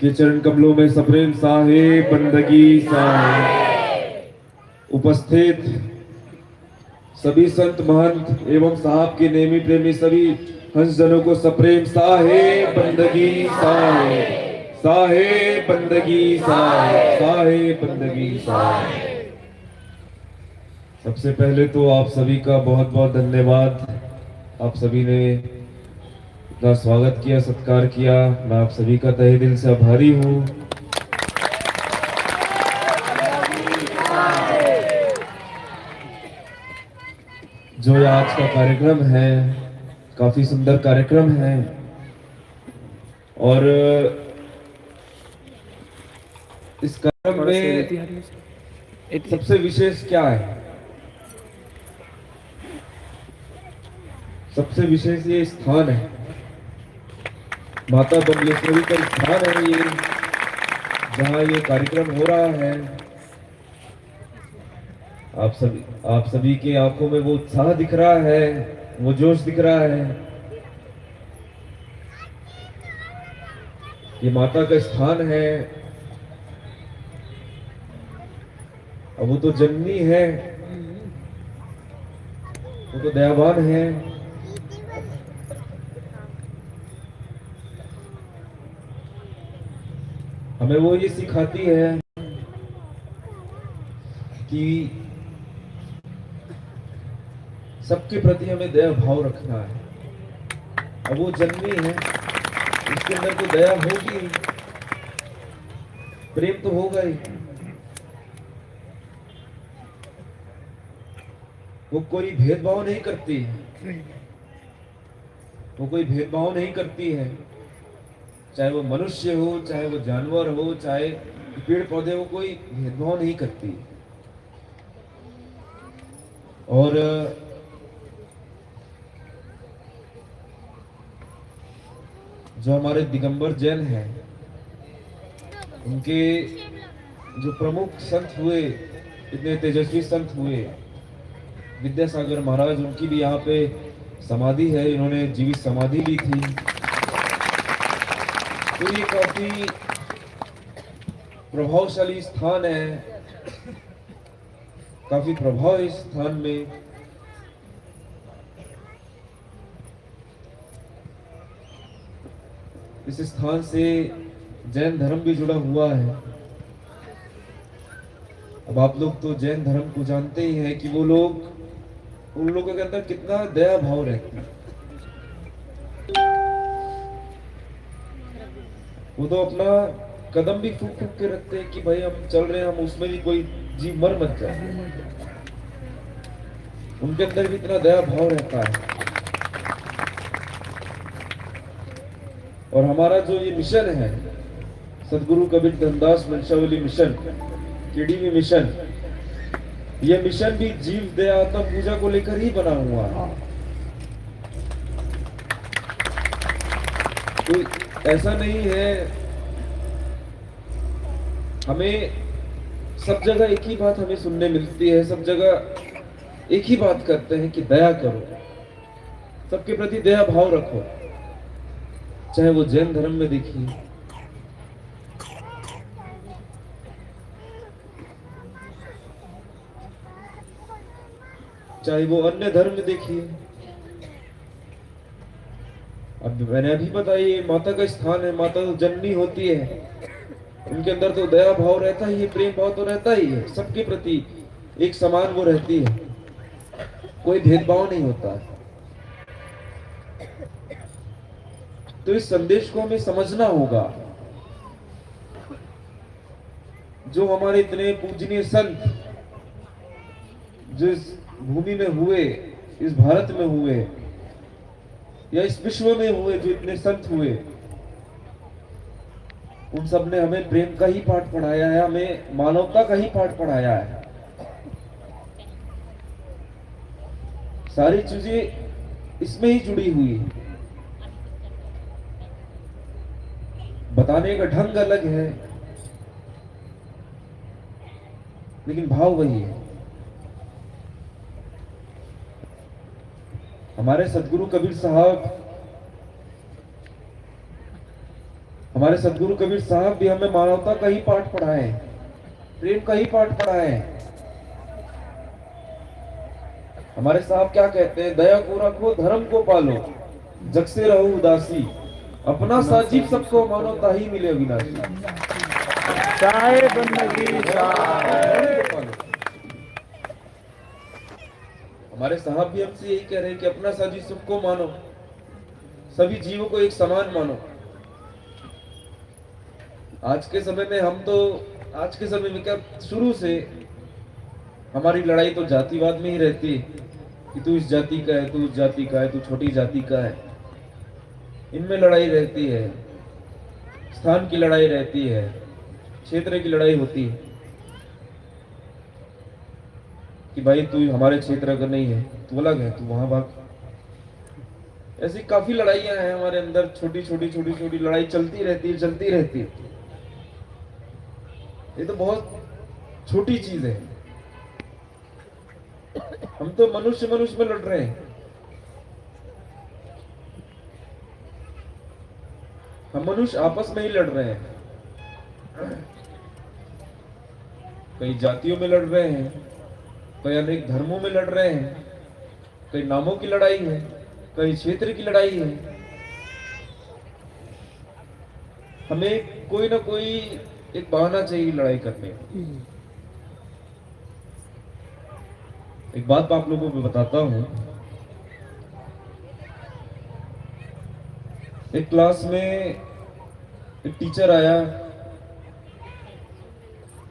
के चरण कमलों में सप्रेम साहेब बंदगी साहेब। उपस्थित सभी संत महंत एवं साहब के नेमी प्रेमी सभी हंसजनों को सप्रेम साहेब बंदगी साहेब, साहेब बंदगी साहेब, साहेब बंदगी साहेब। सबसे पहले तो आप सभी का बहुत बहुत धन्यवाद। आप सभी ने इतना स्वागत किया, सत्कार किया। मैं आप सभी का तहे दिल से आभारी हूँ। जो ये आज का कार्यक्रम है, काफी सुंदर कार्यक्रम है और इस कार्यक्रम में सबसे विशेष क्या है? सबसे विशेष ये स्थान है, माता बमलेश्वरी का स्थान है ये, जहाँ ये कार्यक्रम हो रहा है। आप सभी की आंखों में वो उत्साह दिख रहा है, वो जोश दिख रहा है। ये माता का स्थान है, अब वो तो जननी है, वो तो दयावान है। हमें वो ये सिखाती है कि सबके प्रति हमें दया भाव रखना है। अब वो जननी है, उसके अंदर तो दया होगी, प्रेम तो होगा ही। वो कोई भेदभाव नहीं करती है, वो कोई भेदभाव नहीं करती है, चाहे वो मनुष्य हो, चाहे वो जानवर हो, चाहे पेड़ पौधे हो, कोई भेदभाव नहीं करती। और जो हमारे दिगंबर जैन हैं, उनके जो प्रमुख संत हुए, इतने तेजस्वी संत हुए, विद्यासागर महाराज, उनकी भी यहाँ पे समाधि है, इन्होंने जीवित समाधि ली थी। तो ये काफी प्रभावशाली स्थान है, काफी प्रभाव है इस स्थान में। इस स्थान से जैन धर्म भी जुड़ा हुआ है। अब आप लोग तो जैन धर्म को जानते ही हैं कि वो लोग, उन लोगों के अंदर कितना दया भाव रहता है। वो तो अपना कदम भी फूक फूक के रखते हैं कि भाई हम चल रहे हैं, हम उसमें भी कोई जीव मर मत जाए। उनके अंदर भी इतना दया भाव रहता है। और हमारा जो ये मिशन है, सदगुरु कबीर धनदास वंशावली मिशन, केडीवी मिशन, ये मिशन भी जीव दया आत्म पूजा को लेकर ही बना हुआ है। तो ऐसा नहीं है, हमें सब जगह एक ही बात हमें सुनने मिलती है, सब जगह एक ही बात करते हैं कि दया करो, सबके प्रति दया भाव रखो। चाहे वो जैन धर्म में देखिए, चाहे वो अन्य धर्म में देखिए। अब मैंने अभी बताया, ये माता का स्थान है, माता तो जननी होती है, उनके अंदर तो दया भाव रहता ही है, प्रेम भाव तो रहता ही है, सबके प्रति एक समान वो रहती है, कोई भेदभाव नहीं होता है। तो इस संदेश को हमें समझना होगा। जो हमारे इतने पूजनीय संत जो इस भूमि में हुए, इस भारत में हुए या इस विश्व में हुए, जो इतने संत हुए, उन सब ने हमें प्रेम का ही पाठ पढ़ाया है, हमें मानवता का ही पाठ पढ़ाया है। सारी चीजें इसमें ही जुड़ी हुई है। बताने का ढंग अलग है, लेकिन भाव वही है। हमारे सदगुरु कबीर साहब हमारे सदगुरु कबीर साहब भी हमें मानवता का ही पाठ पढ़ाए, प्रेम का ही पाठ पढ़ाए। हमारे साहब क्या कहते हैं, दया को रखो धर्म को पालो, जग से रहो उदासी, अपना साजीब सबको मानवता ही मिले अविनाशी। चाहे बंदगी हमारे साहब भी हमसे यही कह रहे हैं कि अपना साजीब सबको मानो, सभी जीवों को एक समान मानो। आज के समय में आज के समय में क्या, शुरू से हमारी लड़ाई तो जातिवाद में ही रहती है कि तू इस जाति का है, तू उस जाति का है, तू छोटी जाति का है। इनमें लड़ाई रहती है, स्थान की लड़ाई रहती है, क्षेत्र की लड़ाई होती है कि भाई तू हमारे क्षेत्र का नहीं है, तू अलग है, तू वहां भाग। ऐसी काफी लड़ाइयां हैं हमारे अंदर, छोटी छोटी लड़ाई चलती रहती है। ये तो बहुत छोटी चीज है। हम तो मनुष्य में लड़ रहे हैं। हम मनुष्य आपस में ही लड़ रहे हैं, कई जातियों में लड़ रहे हैं, कई अनेक धर्मों में लड़ रहे हैं, कई नामों की लड़ाई है, कई क्षेत्र की लड़ाई है। हमें कोई ना कोई एक बहाना चाहिए लड़ाई करने। एक बात आप लोगों को बताता हूं। एक क्लास में एक टीचर आया,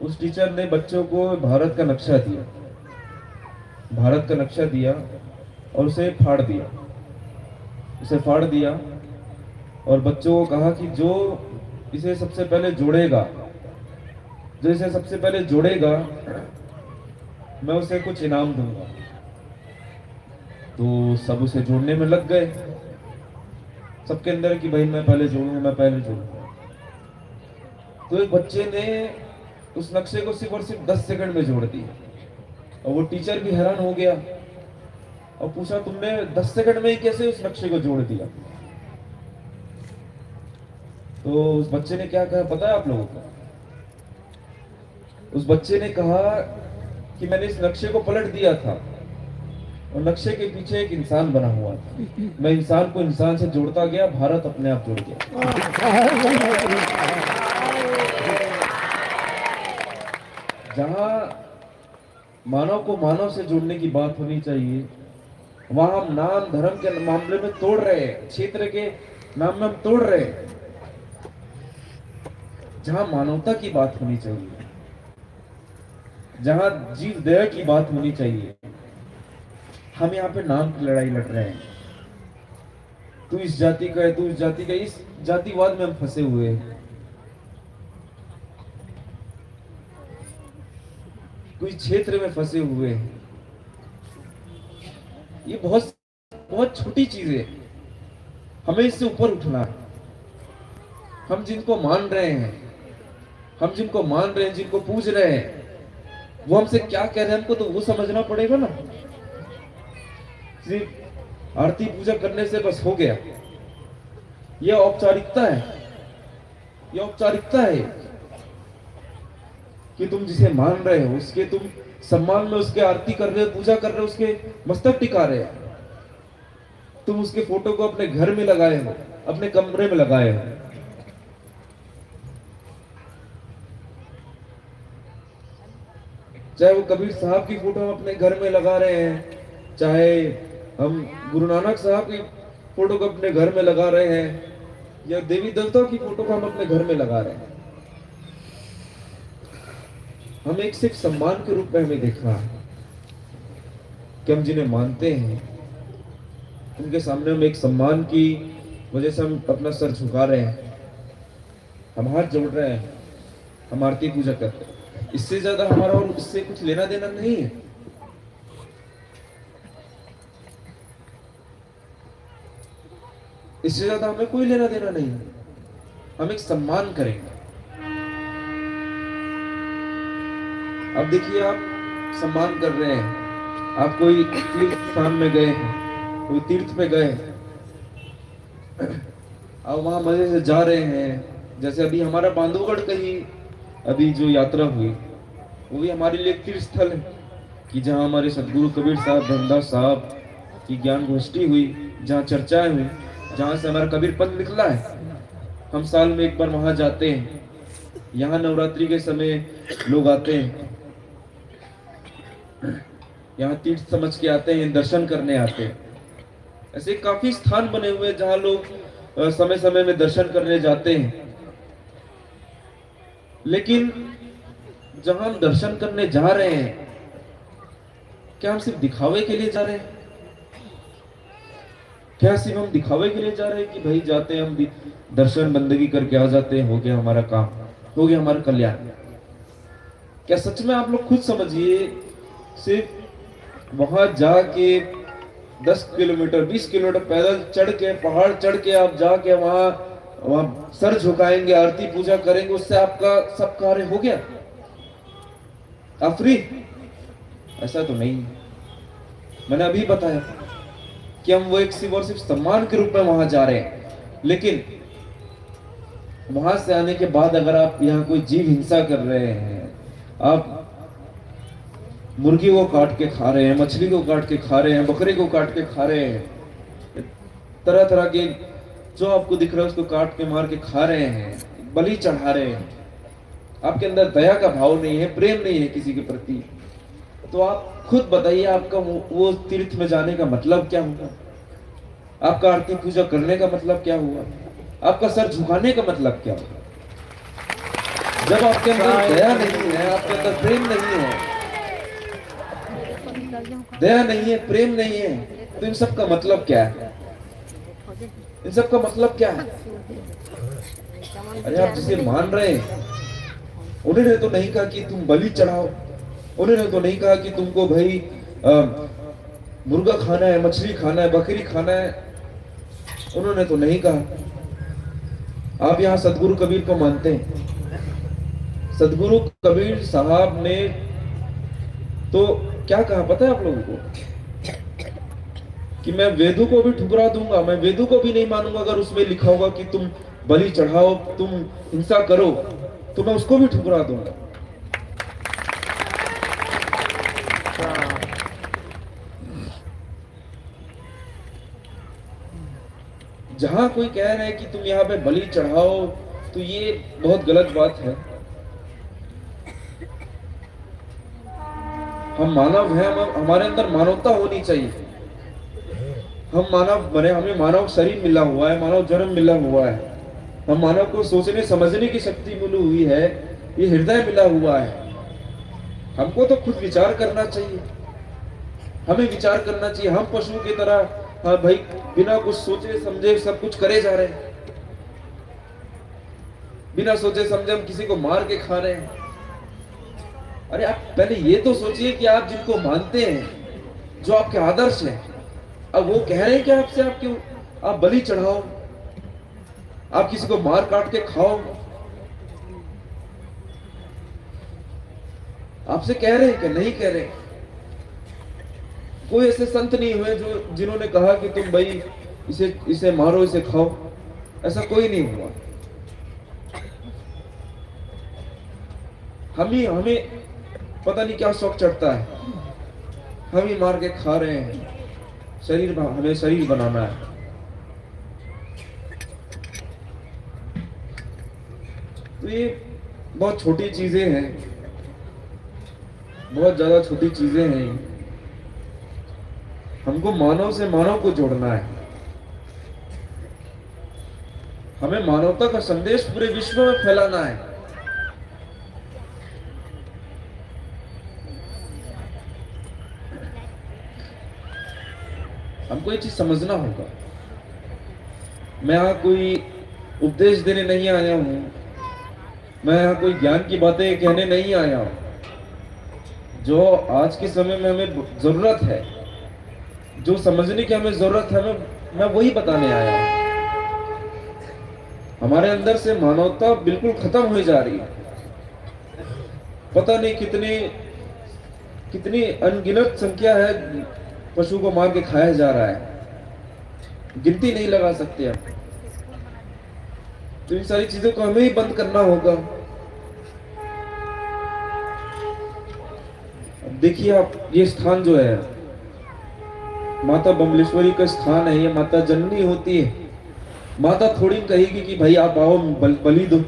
उस टीचर ने बच्चों को भारत का नक्शा दिया और उसे फाड़ दिया और बच्चों को कहा कि जो इसे सबसे पहले जोड़ेगा मैं उसे कुछ इनाम दूंगा। तो सब उसे जोड़ने में लग गए, सबके अंदर कि भाई मैं पहले जोड़ूंगा। तो एक बच्चे ने उस नक्शे को सिर्फ और सिर्फ 10 सेकंड में जोड़ दिया और वो टीचर भी हैरान हो गया और पूछा तुमने 10 सेकंड में ही कैसे उस नक्शे को जोड़ दिया। तो उस बच्चे ने क्या कहा पता है आप लोगों को? उस बच्चे ने कहा कि मैंने इस नक्शे को पलट दिया था और नक्शे के पीछे एक इंसान बना हुआ था, मैं इंसान को इंसान से जोड़ता गया, भारत अपने आप जुड़ गया। जहां मानव को मानव से जोड़ने की बात होनी चाहिए, वहां हम नाम धर्म के मामले में तोड़ रहे हैं, क्षेत्र के नाम में हम तोड़ रहे हैं। जहां मानवता की बात होनी चाहिए, जहां जीव दया की बात होनी चाहिए, हम यहाँ पे नाम की लड़ाई लड़ रहे हैं। तू इस जाति का है, तू इस जाति का, इस जातिवाद में हम फंसे हुए हैं। कोई क्षेत्र में फंसे हुए हैं। ये बहुत बहुत छोटी चीज है, हमें इससे ऊपर उठना है। हम जिनको मान रहे हैं, जिनको पूज रहे हैं, वो हमसे क्या कह रहे हैं हमको तो वो समझना पड़ेगा ना। सिर्फ आरती पूजा करने से बस हो गया, यह औपचारिकता है कि तुम जिसे मान रहे हो उसके तुम सम्मान में उसके आरती कर रहे हो, पूजा कर रहे हो, उसके मस्तक टिका रहे हो। तुम उसके फोटो को अपने घर में लगाए हो, अपने कमरे में लगाए हो। चाहे वो कबीर साहब की फोटो हम अपने घर में लगा रहे हैं, चाहे हम गुरु नानक साहब की फोटो को अपने घर में लगा रहे हैं, या देवी देवता की फोटो को हम अपने घर में लगा रहे हैं। हम एक सिर्फ सम्मान के रूप में हमें देखना है कि हम जिन्हें मानते हैं उनके सामने हम एक सम्मान की वजह से हम अपना सर झुका रहे हैं, हम हाथ जोड़ रहे हैं, हम आरती पूजा करते हैं। इससे ज्यादा हमारा और इससे कुछ लेना देना नहीं है। इससे ज्यादा हमें कोई लेना देना नहीं है। हम एक सम्मान करेंगे। अब देखिए, आप सम्मान कर रहे हैं, आप कोई तीर्थ स्थान में गए हैं, कोई तीर्थ पे गए, आप वहां मजे से जा रहे हैं, जैसे अभी हमारा बांधवगढ़ का ही अभी जो यात्रा हुई, वो भी हमारे लिए एक तीर्थ स्थल है कि जहाँ हमारे सदगुरु कबीर साहब, धनदास साहब की ज्ञान गोष्ठी हुई, जहाँ चर्चाएं हुई, जहाँ से हमारा कबीर पद निकला है। हम साल में एक बार वहां जाते हैं। यहाँ नवरात्रि के समय लोग आते हैं, यहाँ तीर्थ समझ के आते हैं, दर्शन करने आते हैं। ऐसे काफी स्थान बने हुए हैं जहाँ लोग समय समय में दर्शन करने जाते हैं। लेकिन जहां हम दर्शन करने जा रहे हैं, क्या हम सिर्फ दिखावे के लिए जा रहे हैं? क्या सिर्फ हम दिखावे के लिए जा रहे हैं कि भाई जाते हैं हम दर्शन बंदगी करके आ जाते हैं, हो गया हमारा काम, हो गया हमारा कल्याण? क्या सच में आप लोग खुद समझिए, सिर्फ वहां जाके 10 किलोमीटर 20 किलोमीटर पैदल चढ़ के, पहाड़ चढ़ के आप जाके वहां सर झुकाएंगे, आरती पूजा करेंगे, उससे आपका सब कार्य हो गया, आप फ्री? ऐसा तो नहीं। मैंने अभी बताया कि हम वो एक सिर्फ और सिर्फ सम्मान के रूप में वहां जा रहे हैं, लेकिन वहां से आने के बाद अगर आप यहाँ कोई जीव हिंसा कर रहे हैं, आप मुर्गी को काट के खा रहे हैं, मछली को काट के खा रहे हैं, बकरे को काट के खा रहे हैं, तरह तरह के जो आपको दिख रहा है उसको काट के मार के खा रहे हैं, बलि चढ़ा रहे हैं, आपके अंदर दया का भाव नहीं है, प्रेम नहीं है किसी के प्रति, तो आप खुद बताइए आपका वो तीर्थ में जाने का मतलब क्या हुआ? आपका आरती पूजा करने का मतलब क्या हुआ? आपका सर झुकाने का मतलब क्या हुआ? जब आपके अंदर दया नहीं है, आपके अंदर प्रेम नहीं है, दया नहीं है, प्रेम नहीं है, तो इन सब का मतलब क्या है? इन सब का मतलब क्या है? अरे आप जिसे मान रहे हैं, उन्होंने तो नहीं कहा कि तुम बलि चढ़ाओ, उन्होंने तो नहीं कहा कि तुमको भाई मुर्गा खाना है, मछली खाना है, बकरी खाना है, उन्होंने तो नहीं कहा। आप यहाँ सदगुरु कबीर को मानते हैं। सदगुरु कबीर साहब ने तो क्या कहा पता है आप लोगों को? कि मैं वेदों को भी ठुकरा दूंगा, मैं वेदों को भी नहीं मानूंगा अगर उसमें लिखा होगा कि तुम बलि चढ़ाओ, तुम हिंसा करो, तो मैं उसको भी ठुकरा दूंगा। जहां कोई कह रहा है कि तुम यहाँ पे बलि चढ़ाओ, तो ये बहुत गलत बात है। हम मानव हैं, हमारे अंदर मानवता होनी चाहिए। हम मानव बने, हमें मानव शरीर मिला हुआ है, मानव जन्म मिला हुआ है, हम मानव को सोचने समझने की शक्ति मिली हुई है, ये हृदय मिला हुआ है। हमको तो खुद विचार करना चाहिए, हमें विचार करना चाहिए। हम पशु की तरह हाँ भाई बिना कुछ सोचे समझे सब कुछ करे जा रहे हैं, बिना सोचे समझे हम किसी को मार के खा रहे हैं। अरे आप पहले ये तो सोचिए कि आप जिनको मानते हैं, जो आपके आदर्श हैं, अब वो कह रहे हैं कि आपसे आप बलि चढ़ाओ, आप किसी को मार काट के खाओ, आपसे कह रहे हैं कि नहीं कह रहे? कोई ऐसे संत नहीं हुए जिन्होंने कहा कि तुम भाई इसे मारो, इसे खाओ, ऐसा कोई नहीं हुआ। हमें पता नहीं क्या शौक चढ़ता है, हम ही मार के खा रहे हैं, हमें शरीर बनाना है। तो ये बहुत छोटी चीजें हैं, बहुत ज्यादा छोटी चीजें हैं। हमको मानव से मानव को जोड़ना है, हमें मानवता का संदेश पूरे विश्व में फैलाना है। हमको ये चीज समझना होगा। मैं यहाँ कोई उपदेश देने नहीं आया हूं, मैं यहाँ कोई ज्ञान की बातें कहने नहीं आया हूं। जो आज के समय में हमें जरूरत है, जो समझने की हमें जरूरत है, मैं वही बताने आया हूं। हमारे अंदर से मानवता बिल्कुल खत्म हो जा रही है। पता नहीं कितनी अनगिनत संख्या है, पशु को मार के खाया जा रहा है, गिनती नहीं लगा सकते आप। तो इन सारी चीजों को हमें ही बंद करना होगा। अब देखिए आप, ये स्थान जो है माता बमलेश्वरी का स्थान है, ये माता जननी होती है। माता थोड़ी कहेगी कि भाई आप आओ बलि दो,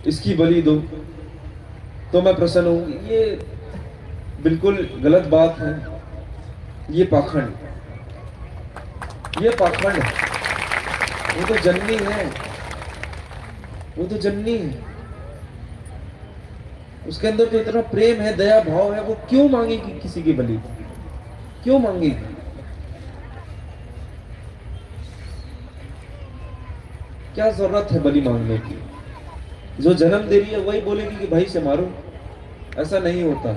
इसकी बलि दो तो मैं प्रसन्न हूं। ये बिल्कुल गलत बात है, ये पाखंड, ये पाखंड है। वो तो जननी है, वो तो जननी है, उसके अंदर तो इतना प्रेम है, दया भाव है, वो क्यों मांगेगी किसी की बलि, क्यों मांगेगी? क्या जरूरत है बलि मांगने की? जो जन्म दे रही है वही बोलेगी कि भाई से मारो, ऐसा नहीं होता।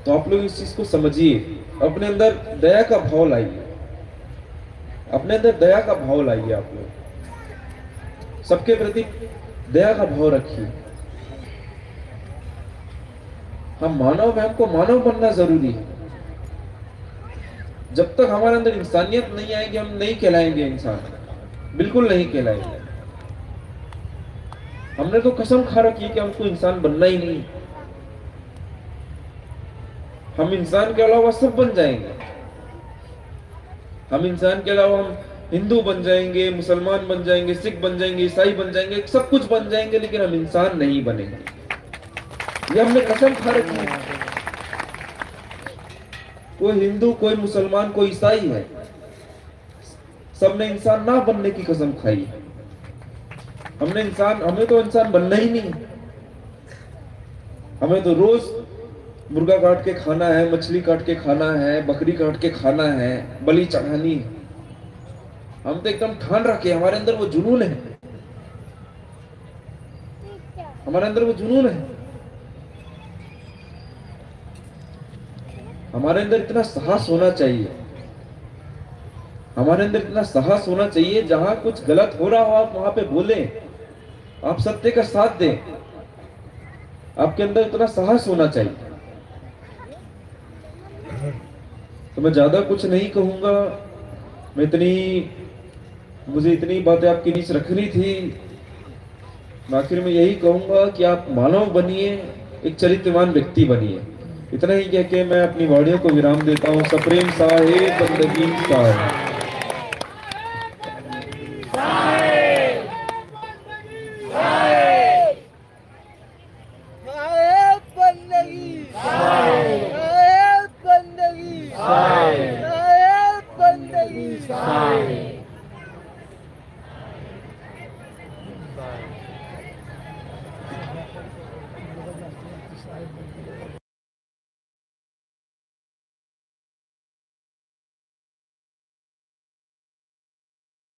तो आप लोग इस चीज को समझिए, अपने अंदर दया का भाव लाइए, अपने अंदर दया का भाव लाइए। आप लोग सबके प्रति दया का भाव रखिए। हम मानव हैं, हमको मानव बनना जरूरी है। जब तक हमारे अंदर इंसानियत नहीं आएगी हम नहीं कहलाएंगे इंसान, बिल्कुल नहीं कहलाएंगे। हमने तो कसम खा रखी है कि हमको इंसान बनना ही नहीं। हम इंसान के अलावा सब बन जाएंगे, हम इंसान के अलावा हम हिंदू बन जाएंगे, मुसलमान बन जाएंगे, सिख बन जाएंगे, ईसाई बन जाएंगे, सब कुछ बन जाएंगे, लेकिन हम इंसान नहीं बनेंगे। ये हमने कसम खा रखी है। कोई हिंदू, कोई मुसलमान, कोई ईसाई है, सबने इंसान ना बनने की कसम खाई है। हमें तो इंसान बनना ही नहीं। हमें तो रोज मुर्गा काट के खाना है, मछली काट के खाना है, बकरी काट के खाना है, बलि चढ़ानी है। हम तो एकदम ठान रखे, हमारे अंदर वो जुनून है, हमारे अंदर वो जुनून है। हमारे अंदर इतना साहस होना चाहिए, हमारे अंदर इतना साहस होना चाहिए, जहां कुछ गलत हो रहा हो आप वहां पे बोलें, आप सत्य का साथ दें। आपके अंदर इतना साहस होना चाहिए। तो मैं ज्यादा कुछ नहीं कहूंगा, मुझे इतनी बातें आपके बीच रखनी थी। आखिर में यही कहूंगा कि आप मानव बनिए, एक चरित्रवान व्यक्ति बनिए। इतना ही कह के मैं अपनी वाणियों को विराम देता हूँ। सप्रेम साहेब बंदगी साहेब।